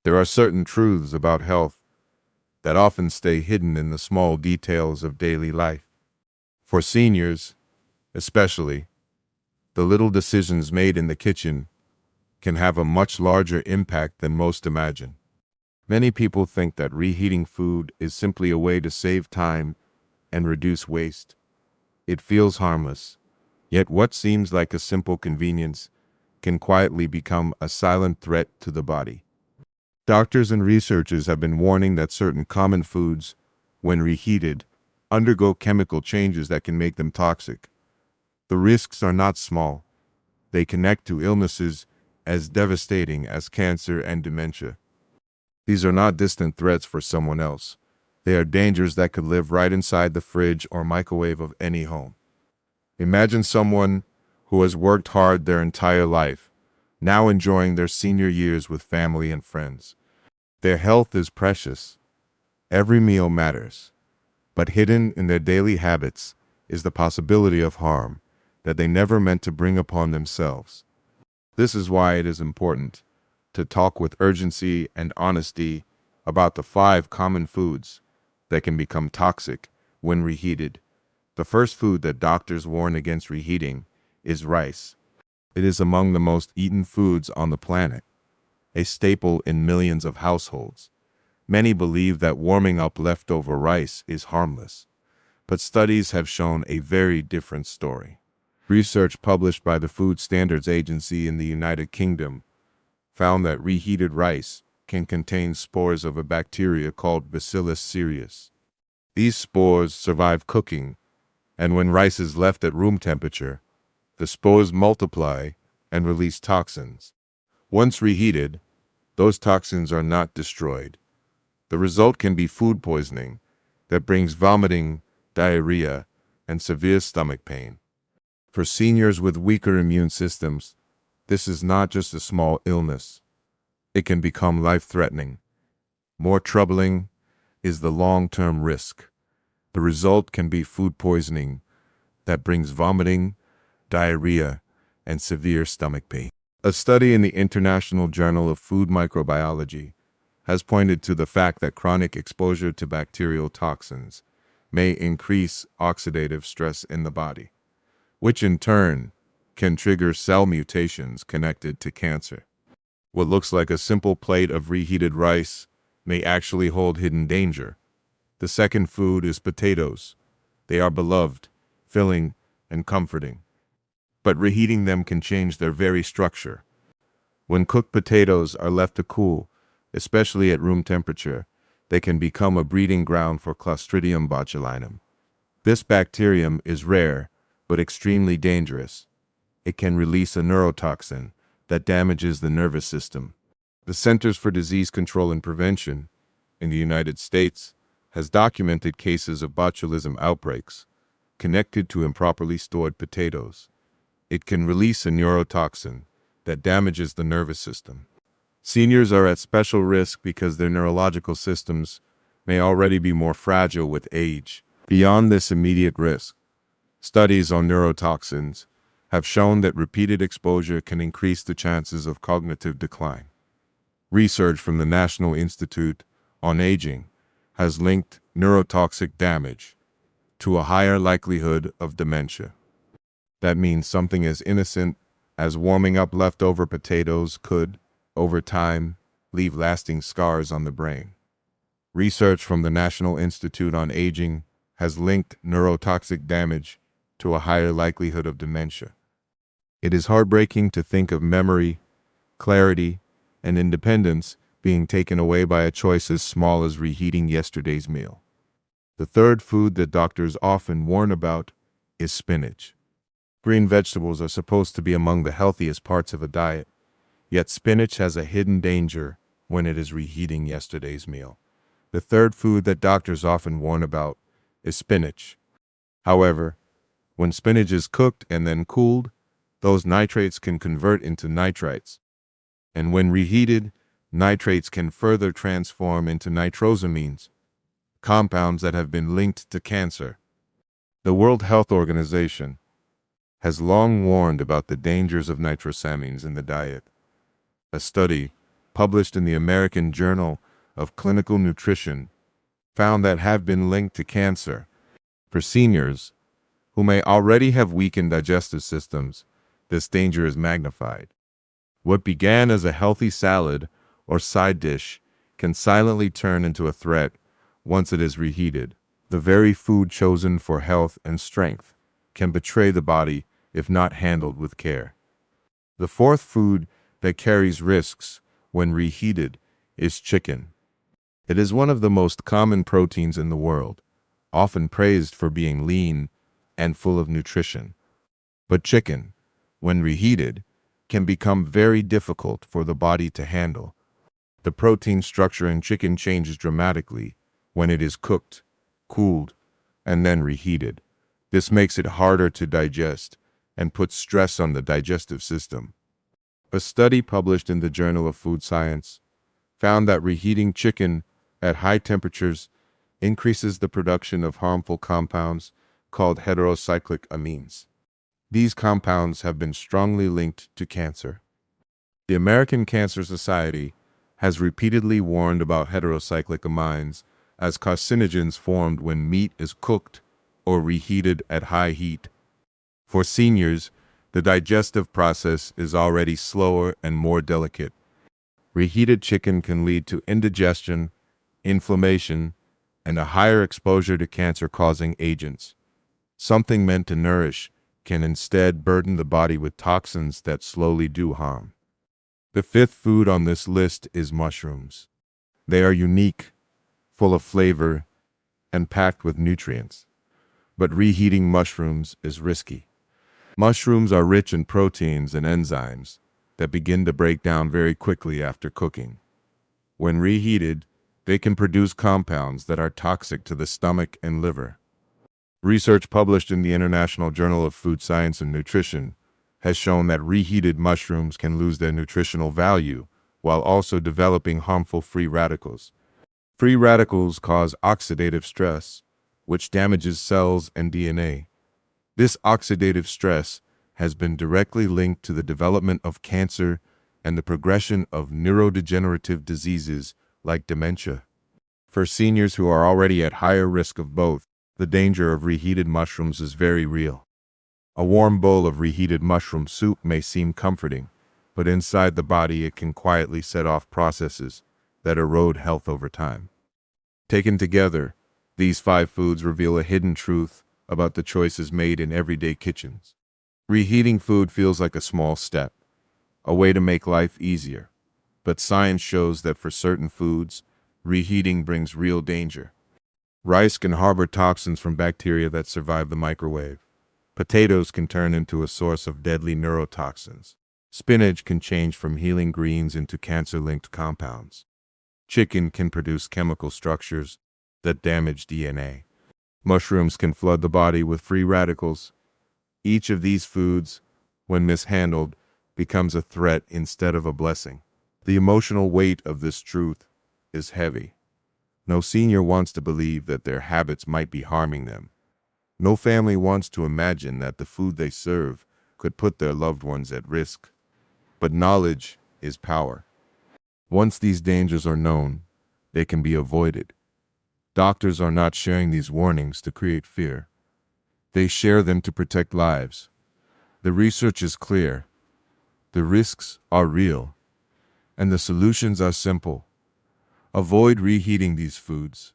There are certain truths about health that often stay hidden in the small details of daily life. For seniors, especially, the little decisions made in the kitchen can have a much larger impact than most imagine. Many people think that reheating food is simply a way to save time and reduce waste. It feels harmless, yet what seems like a simple convenience can quietly become a silent threat to the body. Doctors and researchers have been warning that certain common foods, when reheated, undergo chemical changes that can make them toxic. The risks are not small. They connect to illnesses as devastating as cancer and dementia. These are not distant threats for someone else. They are dangers that could live right inside the fridge or microwave of any home. Imagine someone who has worked hard their entire life, now enjoying their senior years with family and friends. Their health is precious. Every meal matters. But hidden in their daily habits is the possibility of harm that they never meant to bring upon themselves. This is why it is important to talk with urgency and honesty about the 5 common foods that can become toxic when reheated. The first food that doctors warn against reheating is rice. It is among the most eaten foods on the planet, a staple in millions of households. Many believe that warming up leftover rice is harmless, but studies have shown a very different story. Research published by the Food Standards Agency in the United Kingdom found that reheated rice can contain spores of a bacteria called Bacillus cereus. These spores survive cooking, and when rice is left at room temperature, the spores multiply and release toxins. Once reheated, those toxins are not destroyed. The result can be food poisoning that brings vomiting, diarrhea, and severe stomach pain. For seniors with weaker immune systems, this is not just a small illness. It can become life-threatening. More troubling is the long-term risk. The result can be food poisoning that brings vomiting, diarrhea, and severe stomach pain. A study in the International Journal of Food Microbiology has pointed to the fact that chronic exposure to bacterial toxins may increase oxidative stress in the body, which in turn can trigger cell mutations connected to cancer. What looks like a simple plate of reheated rice may actually hold hidden danger. The second food is potatoes. They are beloved, filling, and comforting. But reheating them can change their very structure. When cooked potatoes are left to cool, especially at room temperature, they can become a breeding ground for Clostridium botulinum. This bacterium is rare, but extremely dangerous. It can release a neurotoxin that damages the nervous system. The Centers for Disease Control and Prevention in the United States has documented cases of botulism outbreaks connected to improperly stored potatoes. It can release a neurotoxin that damages the nervous system. Seniors are at special risk because their neurological systems may already be more fragile with age. Beyond this immediate risk, studies on neurotoxins have shown that repeated exposure can increase the chances of cognitive decline. Research from the National Institute on Aging has linked neurotoxic damage to a higher likelihood of dementia. That means something as innocent as warming up leftover potatoes could, over time, leave lasting scars on the brain. Research from the National Institute on Aging has linked neurotoxic damage to a higher likelihood of dementia. It is heartbreaking to think of memory, clarity, and independence being taken away by a choice as small as reheating yesterday's meal. The third food that doctors often warn about is spinach. Green vegetables are supposed to be among the healthiest parts of a diet, yet spinach has a hidden danger when it is reheating yesterday's meal. The third food that doctors often warn about is spinach. However, when spinach is cooked and then cooled, those nitrates can convert into nitrites. And when reheated, nitrates can further transform into nitrosamines, compounds that have been linked to cancer. The World Health Organization has long warned about the dangers of nitrosamines in the diet. A study published in the American Journal of Clinical Nutrition found that have been linked to cancer. For seniors who may already have weakened digestive systems, this danger is magnified. What began as a healthy salad or side dish can silently turn into a threat once it is reheated. The very food chosen for health and strength can betray the body if not handled with care. The fourth food that carries risks when reheated is chicken. It is one of the most common proteins in the world, often praised for being lean and full of nutrition. But chicken, when reheated, can become very difficult for the body to handle. The protein structure in chicken changes dramatically when it is cooked, cooled, and then reheated. This makes it harder to digest and puts stress on the digestive system. A study published in the Journal of Food Science found that reheating chicken at high temperatures increases the production of harmful compounds called heterocyclic amines. These compounds have been strongly linked to cancer. The American Cancer Society has repeatedly warned about heterocyclic amines as carcinogens formed when meat is cooked or reheated at high heat. For seniors, the digestive process is already slower and more delicate. Reheated chicken can lead to indigestion, inflammation, and a higher exposure to cancer-causing agents. Something meant to nourish can instead burden the body with toxins that slowly do harm. The fifth food on this list is mushrooms. They are unique, full of flavor, and packed with nutrients. But reheating mushrooms is risky. Mushrooms are rich in proteins and enzymes that begin to break down very quickly after cooking. When reheated, they can produce compounds that are toxic to the stomach and liver. Research published in the International Journal of Food Science and Nutrition has shown that reheated mushrooms can lose their nutritional value while also developing harmful free radicals. Free radicals cause oxidative stress, which damages cells and DNA. This oxidative stress has been directly linked to the development of cancer and the progression of neurodegenerative diseases like dementia. For seniors who are already at higher risk of both, the danger of reheated mushrooms is very real. A warm bowl of reheated mushroom soup may seem comforting, but inside the body it can quietly set off processes that erode health over time. Taken together, these 5 foods reveal a hidden truth about the choices made in everyday kitchens. Reheating food feels like a small step, a way to make life easier. But science shows that for certain foods, reheating brings real danger. Rice can harbor toxins from bacteria that survive the microwave. Potatoes can turn into a source of deadly neurotoxins. Spinach can change from healing greens into cancer-linked compounds. Chicken can produce chemical structures that damage DNA. Mushrooms can flood the body with free radicals. Each of these foods, when mishandled, becomes a threat instead of a blessing. The emotional weight of this truth is heavy. No senior wants to believe that their habits might be harming them. No family wants to imagine that the food they serve could put their loved ones at risk. But knowledge is power. Once these dangers are known, they can be avoided. Doctors are not sharing these warnings to create fear. They share them to protect lives. The research is clear. The risks are real. And the solutions are simple. Avoid reheating these foods.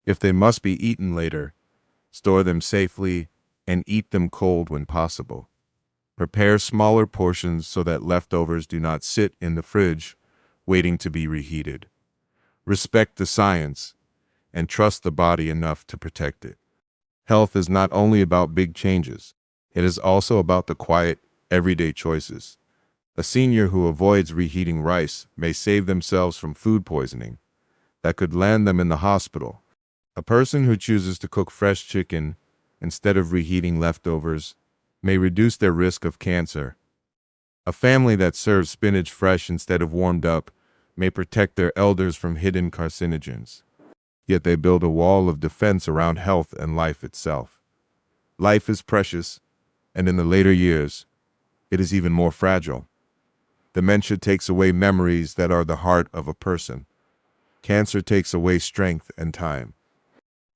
If they must be eaten later, store them safely and eat them cold when possible. Prepare smaller portions so that leftovers do not sit in the fridge waiting to be reheated. Respect the science and trust the body enough to protect it. Health is not only about big changes. It is also about the quiet, everyday choices. A senior who avoids reheating rice may save themselves from food poisoning that could land them in the hospital. A person who chooses to cook fresh chicken instead of reheating leftovers may reduce their risk of cancer. A family that serves spinach fresh instead of warmed up may protect their elders from hidden carcinogens. Yet they build a wall of defense around health and life itself. Life is precious, and in the later years, it is even more fragile. Dementia takes away memories that are the heart of a person. Cancer takes away strength and time.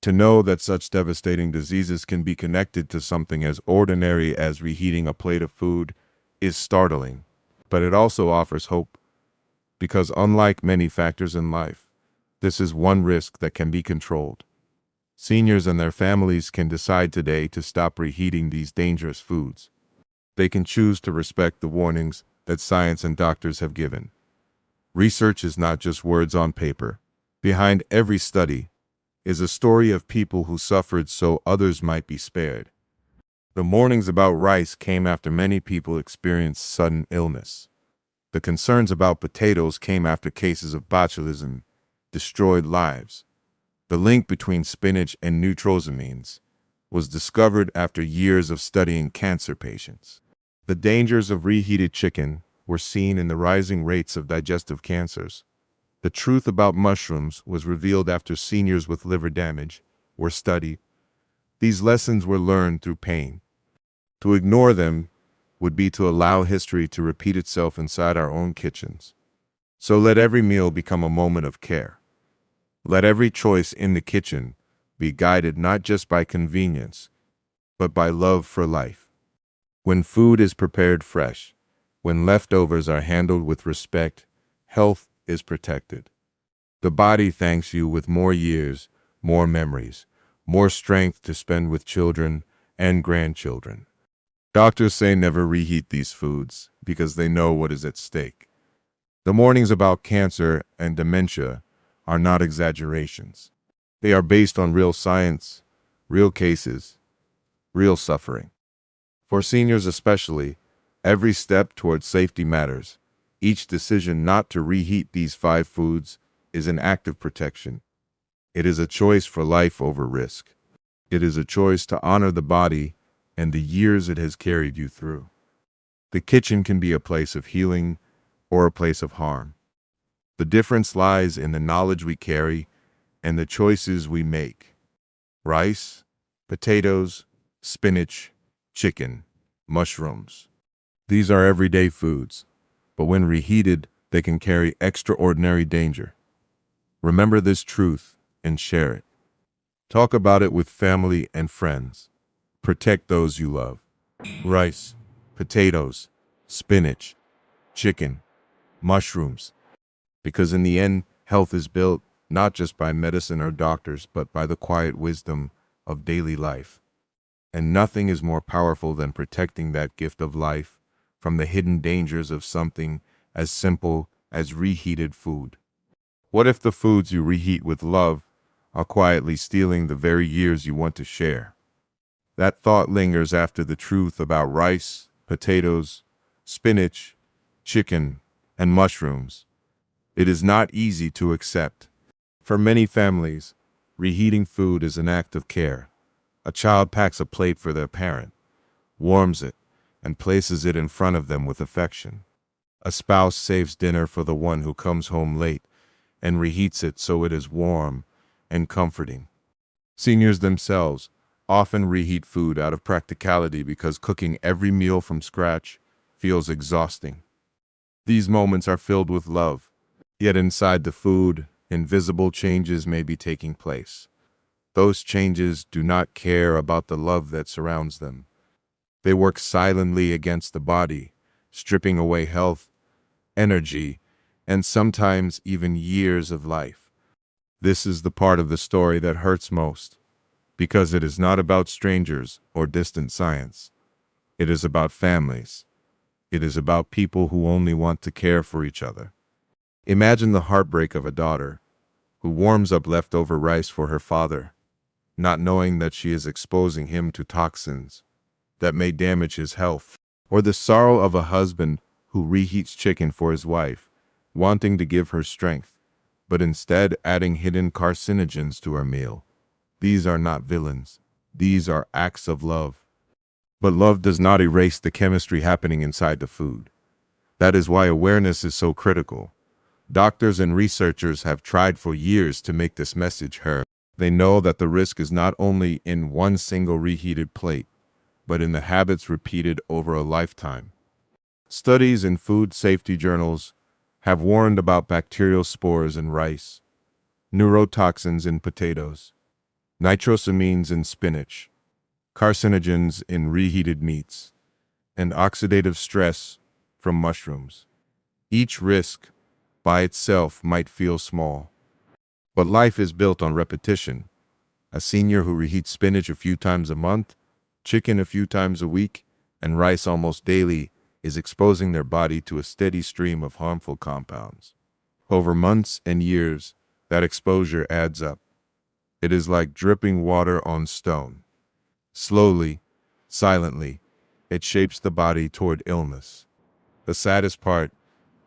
To know that such devastating diseases can be connected to something as ordinary as reheating a plate of food is startling, but it also offers hope, because unlike many factors in life, this is one risk that can be controlled. Seniors and their families can decide today to stop reheating these dangerous foods. They can choose to respect the warnings that science and doctors have given. Research is not just words on paper. Behind every study is a story of people who suffered so others might be spared. The warnings about rice came after many people experienced sudden illness. The concerns about potatoes came after cases of botulism destroyed lives. The link between spinach and nitrosamines was discovered after years of studying cancer patients. The dangers of reheated chicken were seen in the rising rates of digestive cancers. The truth about mushrooms was revealed after seniors with liver damage were studied. These lessons were learned through pain. To ignore them would be to allow history to repeat itself inside our own kitchens. So let every meal become a moment of care. Let every choice in the kitchen be guided not just by convenience, but by love for life. When food is prepared fresh, when leftovers are handled with respect, health is protected. The body thanks you with more years, more memories, more strength to spend with children and grandchildren. Doctors say never reheat these foods because they know what is at stake. The warnings about cancer and dementia are not exaggerations. They are based on real science, real cases, real suffering. For seniors especially, every step towards safety matters. Each decision not to reheat these 5 foods is an act of protection. It is a choice for life over risk. It is a choice to honor the body and the years it has carried you through. The kitchen can be a place of healing or a place of harm. The difference lies in the knowledge we carry and the choices we make. Rice, potatoes, spinach, chicken, mushrooms. These are everyday foods, but when reheated, they can carry extraordinary danger. Remember this truth and share it. Talk about it with family and friends. Protect those you love. Rice, potatoes, spinach, chicken, mushrooms. Because in the end, health is built not just by medicine or doctors, but by the quiet wisdom of daily life. And nothing is more powerful than protecting that gift of life from the hidden dangers of something as simple as reheated food. What if the foods you reheat with love are quietly stealing the very years you want to share? That thought lingers after the truth about rice, potatoes, spinach, chicken, and mushrooms. It is not easy to accept. For many families, reheating food is an act of care. A child packs a plate for their parent, warms it, and places it in front of them with affection. A spouse saves dinner for the one who comes home late and reheats it so it is warm and comforting. Seniors themselves often reheat food out of practicality because cooking every meal from scratch feels exhausting. These moments are filled with love, yet inside the food, invisible changes may be taking place. Those changes do not care about the love that surrounds them. They work silently against the body, stripping away health, energy, and sometimes even years of life. This is the part of the story that hurts most, because it is not about strangers or distant science. It is about families. It is about people who only want to care for each other. Imagine the heartbreak of a daughter who warms up leftover rice for her father, not knowing that she is exposing him to toxins that may damage his health. Or the sorrow of a husband who reheats chicken for his wife, wanting to give her strength, but instead adding hidden carcinogens to her meal. These are not villains. These are acts of love. But love does not erase the chemistry happening inside the food. That is why awareness is so critical. Doctors and researchers have tried for years to make this message heard. They know that the risk is not only in one single reheated plate, but in the habits repeated over a lifetime. Studies in food safety journals have warned about bacterial spores in rice, neurotoxins in potatoes, nitrosamines in spinach, carcinogens in reheated meats, and oxidative stress from mushrooms. Each risk by itself might feel small, but life is built on repetition. A senior who reheats spinach a few times a month, chicken a few times a week, and rice almost daily is exposing their body to a steady stream of harmful compounds. Over months and years, that exposure adds up. It is like dripping water on stone. Slowly, silently, it shapes the body toward illness. The saddest part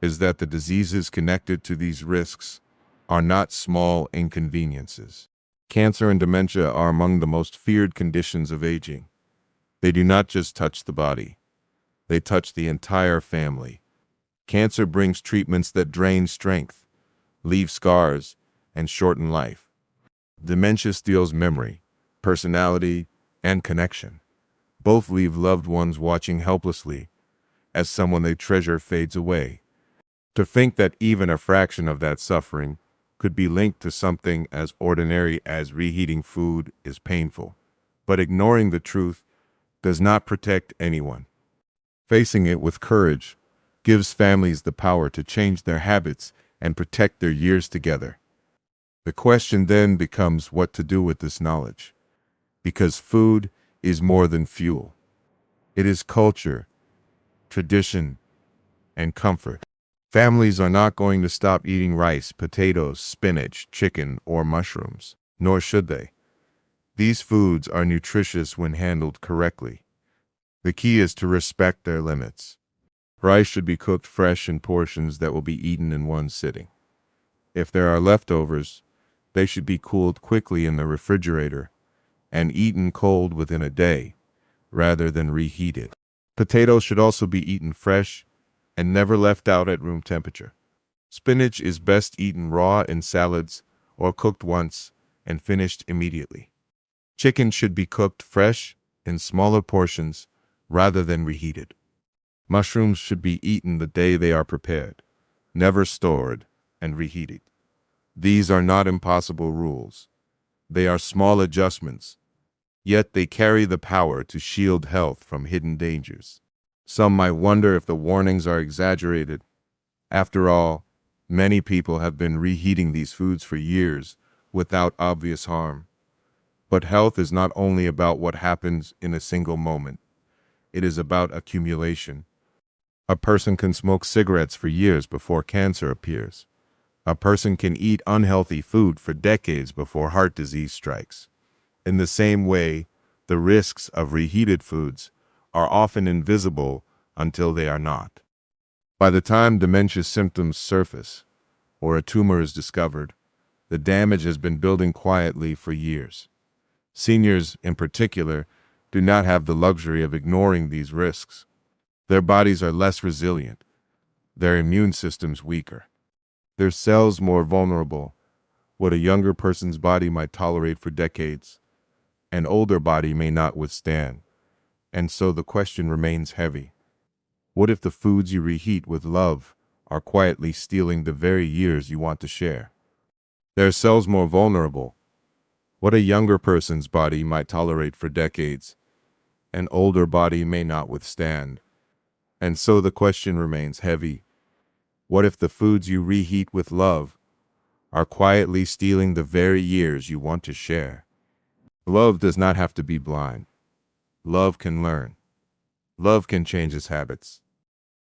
is that the diseases connected to these risks are not small inconveniences. Cancer and dementia are among the most feared conditions of aging. They do not just touch the body, they touch the entire family. Cancer brings treatments that drain strength, leave scars, and shorten life. Dementia steals memory, personality, and connection. Both leave loved ones watching helplessly as someone they treasure fades away. To think that even a fraction of that suffering could be linked to something as ordinary as reheating food is painful. But ignoring the truth does not protect anyone. Facing it with courage gives families the power to change their habits and protect their years together. The question then becomes what to do with this knowledge. Because food is more than fuel. It is culture, tradition, and comfort. Families are not going to stop eating rice, potatoes, spinach, chicken, or mushrooms, nor should they. These foods are nutritious when handled correctly. The key is to respect their limits. Rice should be cooked fresh in portions that will be eaten in one sitting. If there are leftovers, they should be cooled quickly in the refrigerator and eaten cold within a day, rather than reheated. Potatoes should also be eaten fresh and never left out at room temperature. Spinach is best eaten raw in salads or cooked once and finished immediately. Chicken should be cooked fresh in smaller portions rather than reheated. Mushrooms should be eaten the day they are prepared, never stored and reheated. These are not impossible rules. They are small adjustments, yet they carry the power to shield health from hidden dangers. Some might wonder if the warnings are exaggerated. After all, many people have been reheating these foods for years without obvious harm. But health is not only about what happens in a single moment. It is about accumulation. A person can smoke cigarettes for years before cancer appears. A person can eat unhealthy food for decades before heart disease strikes. In the same way, the risks of reheated foods are often invisible until they are not. By the time dementia symptoms surface or a tumor is discovered, the damage has been building quietly for years. Seniors, in particular, do not have the luxury of ignoring these risks. Their bodies are less resilient, their immune systems weaker, their cells more vulnerable. What a younger person's body might tolerate for decades, an older body may not withstand. And so the question remains heavy. What if the foods you reheat with love are quietly stealing the very years you want to share? Their cells more vulnerable. What a younger person's body might tolerate for decades, an older body may not withstand. And so the question remains heavy. What if the foods you reheat with love are quietly stealing the very years you want to share? Love does not have to be blind. Love can learn. Love can change its habits.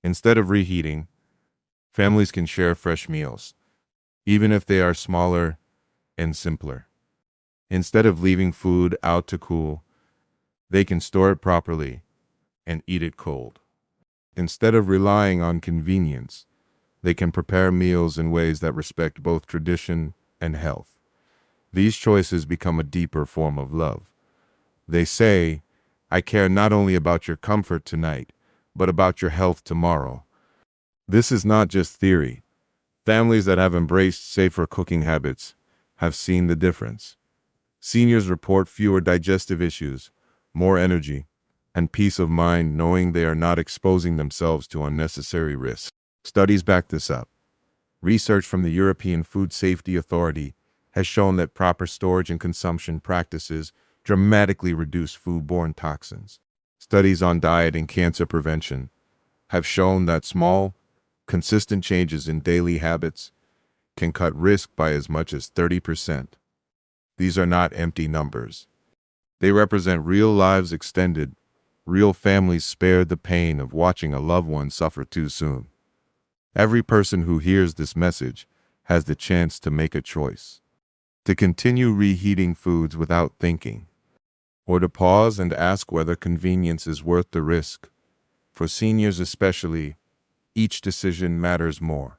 Instead of reheating, families can share fresh meals, even if they are smaller and simpler. Instead of leaving food out to cool, they can store it properly and eat it cold. Instead of relying on convenience, they can prepare meals in ways that respect both tradition and health. These choices become a deeper form of love. They say, I care not only about your comfort tonight, but about your health tomorrow. This is not just theory. Families that have embraced safer cooking habits have seen the difference. Seniors report fewer digestive issues, more energy, and peace of mind knowing they are not exposing themselves to unnecessary risks. Studies back this up. Research from the European Food Safety Authority has shown that proper storage and consumption practices dramatically reduce foodborne toxins. Studies on diet and cancer prevention have shown that small, consistent changes in daily habits can cut risk by as much as 30%. These are not empty numbers. They represent real lives extended, real families spared the pain of watching a loved one suffer too soon. Every person who hears this message has the chance to make a choice, to continue reheating foods without thinking, or to pause and ask whether convenience is worth the risk. For seniors especially, each decision matters more,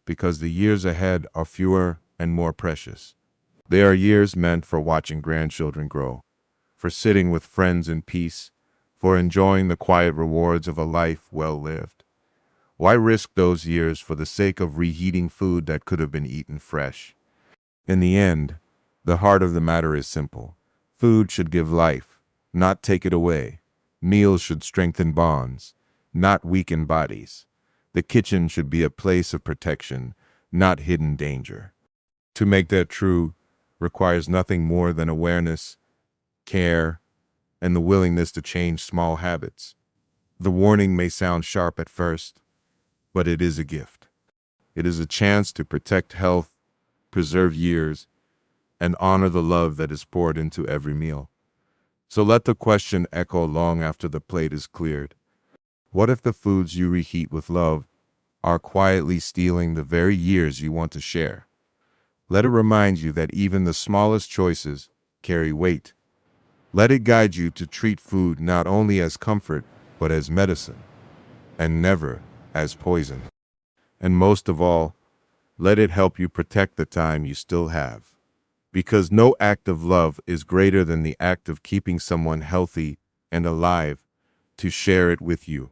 because the years ahead are fewer and more precious. They are years meant for watching grandchildren grow, for sitting with friends in peace, for enjoying the quiet rewards of a life well lived. Why risk those years for the sake of reheating food that could have been eaten fresh? In the end, the heart of the matter is simple. Food should give life, not take it away. Meals should strengthen bonds, not weaken bodies. The kitchen should be a place of protection, not hidden danger. To make that true requires nothing more than awareness, care, and the willingness to change small habits. The warning may sound sharp at first, but it is a gift. It is a chance to protect health, preserve years, and honor the love that is poured into every meal. So let the question echo long after the plate is cleared. What if the foods you reheat with love are quietly stealing the very years you want to share? Let it remind you that even the smallest choices carry weight. Let it guide you to treat food not only as comfort, but as medicine, and never as poison. And most of all, let it help you protect the time you still have. Because no act of love is greater than the act of keeping someone healthy and alive to share it with you.